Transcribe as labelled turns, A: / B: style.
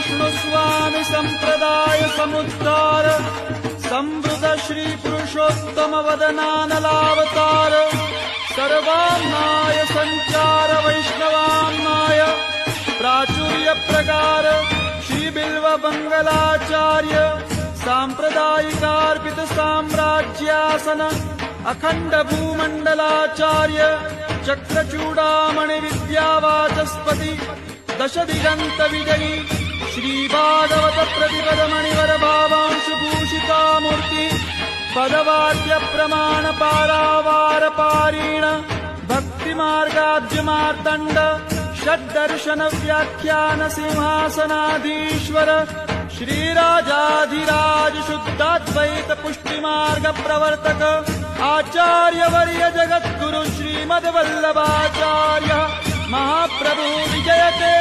A: विष्णुस्वामी संप्रदाय समुद्धार संवृत श्री पुरुषोत्तम वदनानलावतार सर्वान्नाय संचार वैष्णवान्नाय प्राचुर्य प्रकार श्री बिल्व मंगलाचार्य सांप्रदायिकार्पित साम्राज्यासन अखंड भूमंडलाचार्य चक्रचूडामणि विद्यावाचस्पति दश दिगंत विजयी श्री भागवत प्रतिपद मणिवर भावांशुभूषिता मूर्ति पदवाद्य प्रमाण पारावार पारीण भक्ति मार्गाद्य मार्तंड षड्दर्शन व्याख्यान सिंहासनाधीश्वर श्रीराजाधिराज शुद्धाद्वैत पुष्टि मार्ग प्रवर्तक आचार्य वर्य जगद्गुरु श्रीमद्वल्लभाचार्य महाप्रभु विजयते।